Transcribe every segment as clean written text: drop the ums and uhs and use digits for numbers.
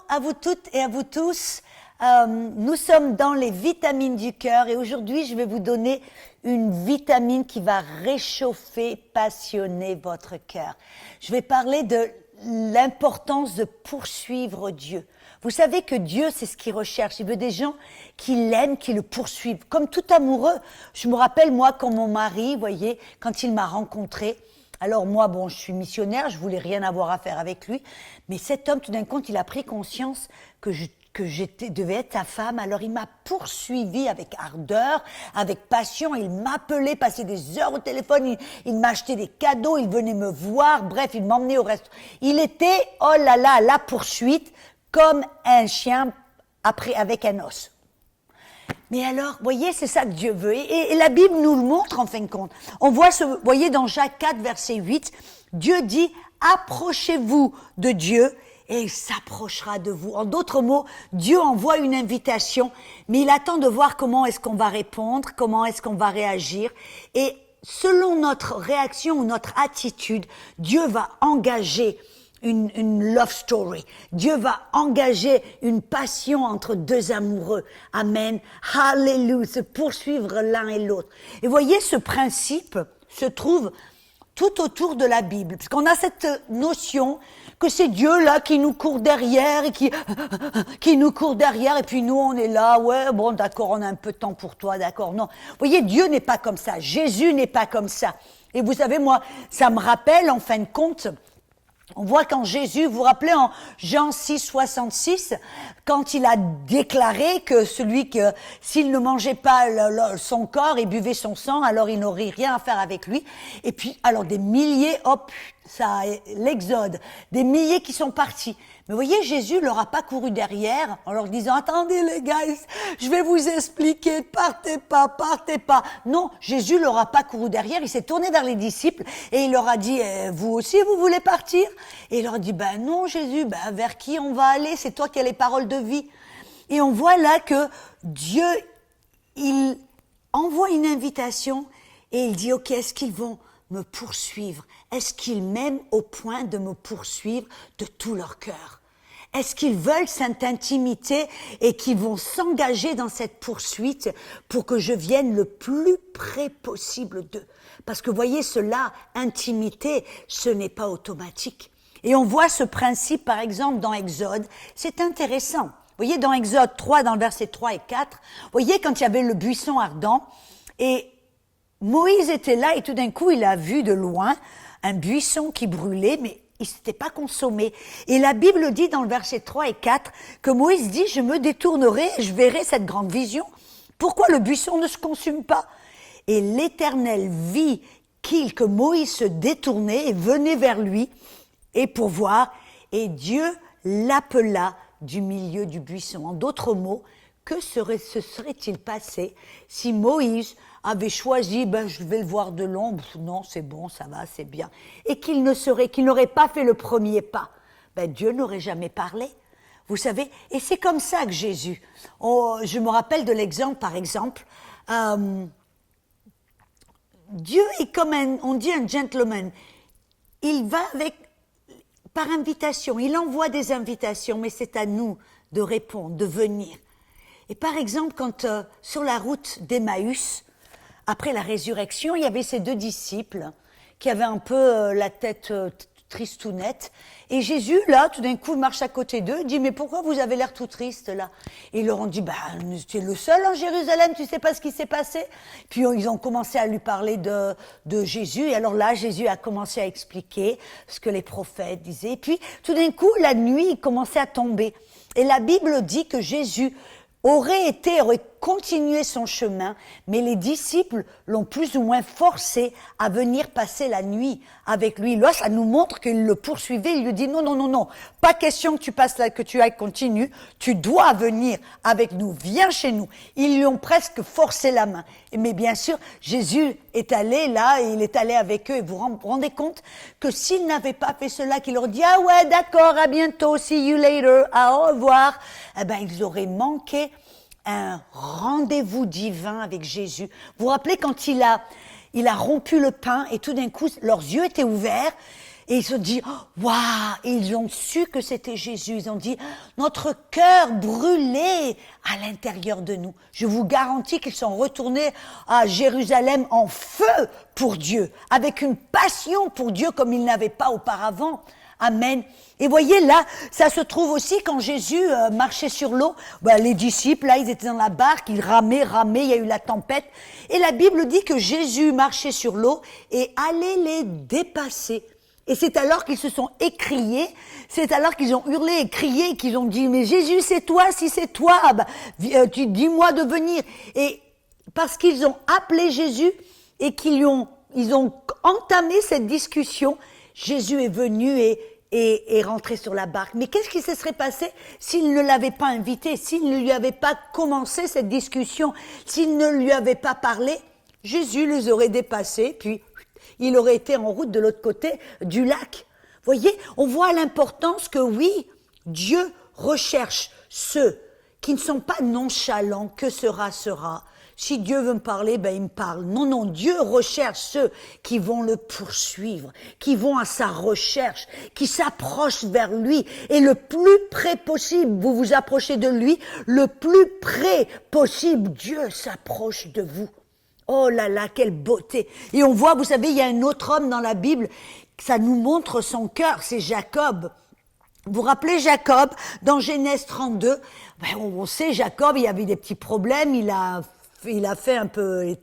à vous toutes et à vous tous. Nous sommes dans les vitamines du cœur et aujourd'hui, je vais vous donner une vitamine qui va réchauffer, passionner votre cœur. Je vais parler de l'importance de poursuivre Dieu. Vous savez que Dieu, c'est ce qu'il recherche. Il veut des gens qui l'aiment, qui le poursuivent. Comme tout amoureux. Je me rappelle, moi, quand mon mari, vous voyez, quand il m'a rencontrée, alors moi, bon, je suis missionnaire, je voulais rien avoir à faire avec lui. Mais cet homme, tout d'un coup, il a pris conscience que devais être sa femme. Alors il m'a poursuivi avec ardeur, avec passion. Il m'appelait, passait des heures au téléphone. Il m'achetait des cadeaux, il venait me voir. Bref, il m'emmenait au resto. Il était, oh là là, à la poursuite, comme un chien après avec un os. Mais alors, vous voyez, c'est ça que Dieu veut. Et la Bible nous le montre en fin de compte. On voit, vous voyez, dans Jacques 4, verset 8, Dieu dit, approchez-vous de Dieu et il s'approchera de vous. En d'autres mots, Dieu envoie une invitation, mais il attend de voir comment est-ce qu'on va répondre, comment est-ce qu'on va réagir. Et selon notre réaction ou notre attitude, Dieu va engager une love story. Dieu va engager une passion entre deux amoureux. Amen. Hallelujah. Se poursuivre l'un et l'autre. Et voyez, ce principe se trouve tout autour de la Bible. Parce qu'on a cette notion que c'est Dieu là qui nous court derrière et qui nous court derrière et puis nous on est là, ouais, bon d'accord, on a un peu de temps pour toi, d'accord. Non. Vous voyez, Dieu n'est pas comme ça. Jésus n'est pas comme ça. Et vous savez, moi, ça me rappelle en fin de compte, on voit quand Jésus, vous vous rappelez en Jean 6, 66, quand il a déclaré que celui que, s'il ne mangeait pas son corps et buvait son sang, alors il n'aurait rien à faire avec lui. Et puis, alors des milliers, hop, ça, l'exode, des milliers qui sont partis. Mais vous voyez, Jésus leur a pas couru derrière en leur disant, attendez les gars, je vais vous expliquer, partez pas. Non, Jésus leur a pas couru derrière, il s'est tourné vers les disciples et il leur a dit, vous aussi vous voulez partir? Et il leur a dit, ben non Jésus, ben vers qui on va aller? C'est toi qui as les paroles de vie. Et on voit là que Dieu, il envoie une invitation et il dit, ok, est-ce qu'ils vont me poursuivre? Est-ce qu'ils m'aiment au point de me poursuivre de tout leur cœur? Est-ce qu'ils veulent cette intimité et qu'ils vont s'engager dans cette poursuite pour que je vienne le plus près possible d'eux? Parce que voyez, cela, intimité, ce n'est pas automatique. Et on voit ce principe, par exemple, dans Exode. C'est intéressant. Vous voyez, dans Exode 3, dans le verset 3 et 4, vous voyez, quand il y avait le buisson ardent, et Moïse était là, et tout d'un coup, il a vu de loin un buisson qui brûlait, mais il ne s'était pas consommé. Et la Bible dit dans le verset 3 et 4 que Moïse dit, je me détournerai et je verrai cette grande vision. Pourquoi le buisson ne se consume pas? Et l'Éternel vit que Moïse se détournait et venait vers lui et pour voir, et Dieu l'appela du milieu du buisson. En d'autres mots, que se serait-il passé si Moïse avait choisi, ben je vais le voir de l'ombre, non c'est bon, ça va, c'est bien, et qu'il n'aurait pas fait le premier pas, ben Dieu n'aurait jamais parlé. Vous savez, et c'est comme ça que Jésus, je me rappelle de l'exemple, par exemple, Dieu est comme on dit un gentleman, il va par invitation, il envoie des invitations, mais c'est à nous de répondre, de venir. Et par exemple, quand sur la route d'Emmaüs, après la résurrection, il y avait ces deux disciples qui avaient un peu la tête tristounette. Et Jésus, là, tout d'un coup, il marche à côté d'eux, il dit, mais pourquoi vous avez l'air tout triste, là? Et ils leur ont dit, tu es le seul en Jérusalem, tu sais pas ce qui s'est passé? Puis ils ont commencé à lui parler de Jésus. Et alors là, Jésus a commencé à expliquer ce que les prophètes disaient. Et puis, tout d'un coup, la nuit, il commençait à tomber. Et la Bible dit que Jésus aurait continué son chemin, mais les disciples l'ont plus ou moins forcé à venir passer la nuit avec lui. Là, ça nous montre qu'il le poursuivait. Il lui dit non, pas question que tu passes là, que tu ailles continue. Tu dois venir avec nous. Viens chez nous. Ils lui ont presque forcé la main. Mais bien sûr, Jésus est allé là et il est allé avec eux. Et vous vous rendez compte que s'il n'avait pas fait cela, qu'il leur dit ah ouais d'accord, à bientôt, see you later, au revoir, eh ben ils auraient manqué un rendez-vous divin avec Jésus. Vous vous rappelez quand il a rompu le pain et tout d'un coup, leurs yeux étaient ouverts Et ils se sont dit, waouh, et ils ont su que c'était Jésus. Ils ont dit, notre cœur brûlait à l'intérieur de nous. Je vous garantis qu'ils sont retournés à Jérusalem en feu pour Dieu, avec une passion pour Dieu comme ils n'avaient pas auparavant. Amen. Et voyez là, ça se trouve aussi quand Jésus marchait sur l'eau. Les disciples, là, ils étaient dans la barque, ils ramaient, il y a eu la tempête. Et la Bible dit que Jésus marchait sur l'eau et allait les dépasser. Et c'est alors qu'ils se sont écriés, c'est alors qu'ils ont hurlé et crié, qu'ils ont dit, mais Jésus, c'est toi, si c'est toi, tu dis-moi de venir. Et parce qu'ils ont appelé Jésus et ils ont entamé cette discussion, Jésus est venu et rentré sur la barque. Mais qu'est-ce qui se serait passé s'il ne l'avait pas invité, s'il ne lui avait pas commencé cette discussion, s'il ne lui avait pas parlé? Jésus les aurait dépassés, puis il aurait été en route de l'autre côté du lac. Voyez, on voit l'importance que oui, Dieu recherche ceux qui ne sont pas nonchalants, que sera, sera. Si Dieu veut me parler, il me parle. Non, Dieu recherche ceux qui vont le poursuivre, qui vont à sa recherche, qui s'approchent vers lui. Et le plus près possible, vous vous approchez de lui, le plus près possible, Dieu s'approche de vous. Oh là là, quelle beauté! Et on voit, vous savez, il y a un autre homme dans la Bible, ça nous montre son cœur, c'est Jacob. Vous vous rappelez Jacob, dans Genèse 32, on sait, Jacob, il y avait des petits problèmes, il a fait un peu,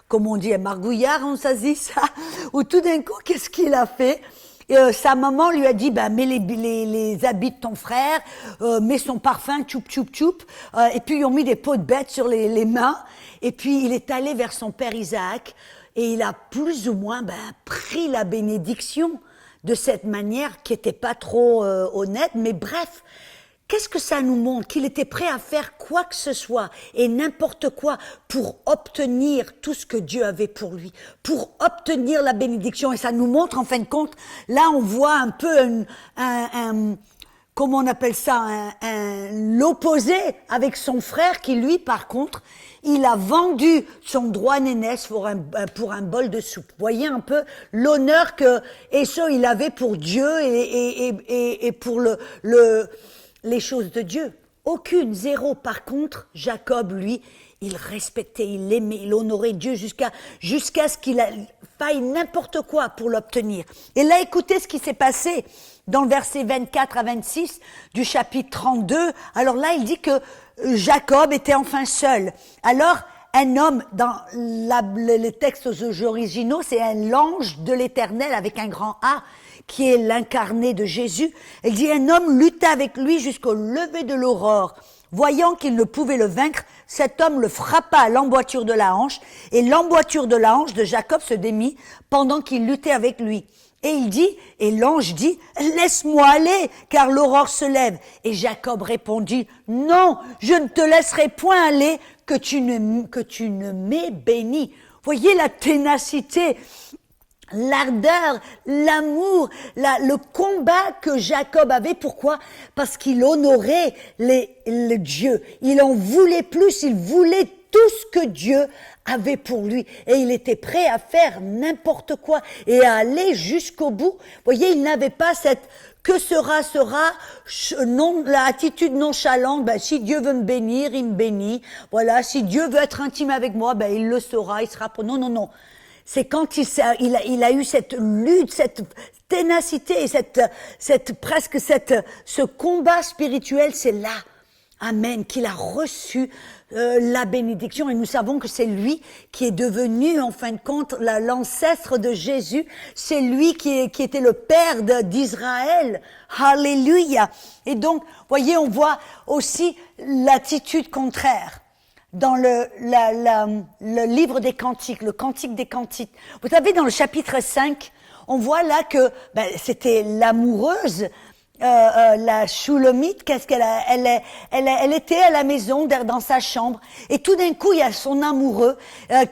comme on dit, un margouillard, on se dit ça, ou tout d'un coup, qu'est-ce qu'il a fait? Sa maman lui a dit, mets les habits de ton frère, mets son parfum, tchoup, tchoup, tchoup, et puis ils ont mis des peaux de bêtes sur les mains, et puis il est allé vers son père Isaac, et il a plus ou moins pris la bénédiction de cette manière qui était pas trop honnête, mais bref, qu'est-ce que ça nous montre? Qu'il était prêt à faire quoi que ce soit et n'importe quoi pour obtenir tout ce que Dieu avait pour lui, pour obtenir la bénédiction. Et ça nous montre, en fin de compte, là on voit un peu comment on appelle ça, l'opposé avec son frère qui lui, par contre, il a vendu son droit d'aînesse pour un bol de soupe. Vous voyez un peu l'honneur que Ésaü il avait pour Dieu et pour les choses de Dieu. Aucune, zéro. Par contre, Jacob, lui, il respectait, il aimait, il honorait Dieu jusqu'à ce qu'il faille n'importe quoi pour l'obtenir. Et là, écoutez ce qui s'est passé dans le verset 24 à 26 du chapitre 32. Alors là, il dit que Jacob était enfin seul. Alors, un homme, dans les textes originaux, c'est l'ange de l'Éternel avec un grand A, qui est l'incarné de Jésus. Il dit, un homme lutta avec lui jusqu'au lever de l'aurore. Voyant qu'il ne pouvait le vaincre, cet homme le frappa à l'emboîture de la hanche, et l'emboîture de la hanche de Jacob se démit pendant qu'il luttait avec lui. Et l'ange dit, laisse-moi aller, car l'aurore se lève. Et Jacob répondit, non, je ne te laisserai point aller, que tu ne m'aies béni. Voyez la ténacité, l'ardeur, l'amour, le combat que Jacob avait. Pourquoi? Parce qu'il honorait le Dieu. Il en voulait plus, il voulait tout ce que Dieu avait pour lui. Et il était prêt à faire n'importe quoi et à aller jusqu'au bout. Vous voyez, il n'avait pas cette que sera, l'attitude nonchalante, si Dieu veut me bénir, il me bénit. Voilà, si Dieu veut être intime avec moi, il le saura, il sera... Non. C'est quand il a eu cette lutte, cette ténacité et ce combat spirituel, c'est là, amen, qu'il a reçu la bénédiction. Et nous savons que c'est lui qui est devenu, en fin de compte, l'ancêtre de Jésus. C'est lui qui était le père d'Israël. Alléluia. Et donc, voyez, on voit aussi l'attitude contraire. Dans le livre des Cantiques, le Cantique des Cantiques. Vous savez, dans le chapitre 5, on voit là que c'était l'amoureuse, la Shulamite, qu'est-ce qu'elle a, elle était à la maison, dans sa chambre, et tout d'un coup, il y a son amoureux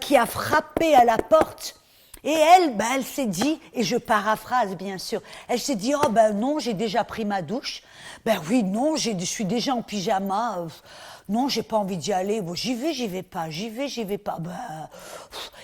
qui a frappé à la porte. Et elle, ben, elle s'est dit, et je paraphrase bien sûr, elle s'est dit, oh ben non, j'ai déjà pris ma douche. Ben oui, non, je suis déjà en pyjama. Non, j'ai pas envie d'y aller. Bon, j'y vais pas. J'y vais pas. Ben,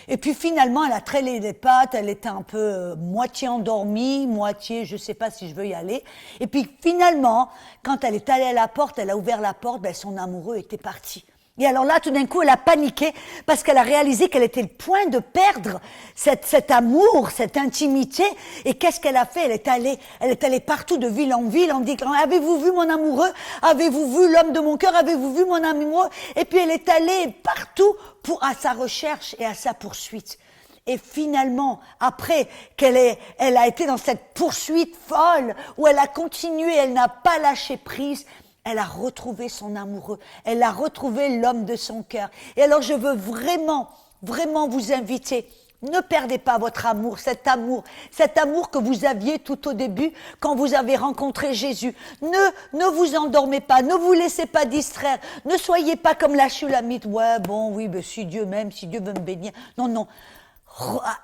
et puis finalement, elle a traîné les pattes. Elle était un peu moitié endormie, moitié, je sais pas si je veux y aller. Et puis finalement, quand elle est allée à la porte, elle a ouvert la porte. Ben, son amoureux était parti. Et alors là, tout d'un coup, elle a paniqué parce qu'elle a réalisé qu'elle était le point de perdre cet amour, cette intimité. Et qu'est-ce qu'elle a fait? Elle est allée partout de ville en ville en disant, avez-vous vu mon amoureux? Avez-vous vu l'homme de mon cœur? Avez-vous vu mon amoureux? Et puis elle est allée partout à sa recherche et à sa poursuite. Et finalement, après elle a été dans cette poursuite folle où elle a continué, elle n'a pas lâché prise. Elle a retrouvé son amoureux. Elle a retrouvé l'homme de son cœur. Et alors, je veux vraiment, vraiment vous inviter. Ne perdez pas votre amour, cet amour que vous aviez tout au début quand vous avez rencontré Jésus. Ne vous endormez pas, ne vous laissez pas distraire. Ne soyez pas comme la Shulamite. Ouais, bon, oui, ben, si Dieu m'aime, si Dieu veut me bénir. Non, non.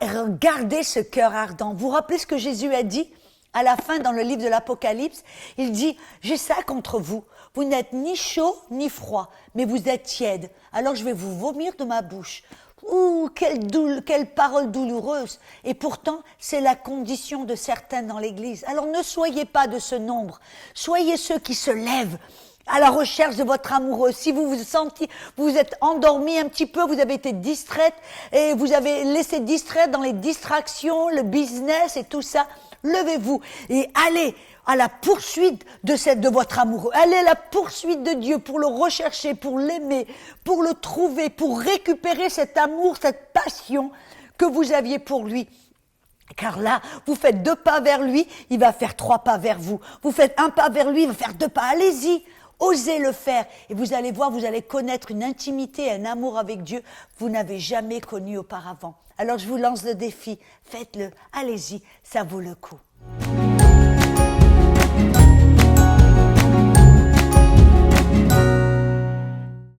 Regardez ce cœur ardent. Vous vous rappelez ce que Jésus a dit? À la fin, dans le livre de l'Apocalypse, il dit, j'ai ça contre vous. Vous n'êtes ni chaud ni froid, mais vous êtes tiède. Alors je vais vous vomir de ma bouche. Ouh, quelle parole douloureuse. Et pourtant, c'est la condition de certains dans l'Église. Alors ne soyez pas de ce nombre. Soyez ceux qui se lèvent à la recherche de votre amoureux. Si vous vous sentez, vous êtes endormi un petit peu, vous avez été distraite et vous avez laissé distraire dans les distractions, le business et tout ça, levez-vous et allez à la poursuite de votre amoureux. Allez à la poursuite de Dieu pour le rechercher, pour l'aimer, pour le trouver, pour récupérer cet amour, cette passion que vous aviez pour lui. Car là, vous faites 2 pas vers lui, il va faire 3 pas vers vous. Vous faites 1 pas vers lui, il va faire 2 pas. Allez-y, osez le faire. Et vous allez voir, vous allez connaître une intimité, un amour avec Dieu que vous n'avez jamais connu auparavant. Alors je vous lance le défi, faites-le, allez-y, ça vaut le coup.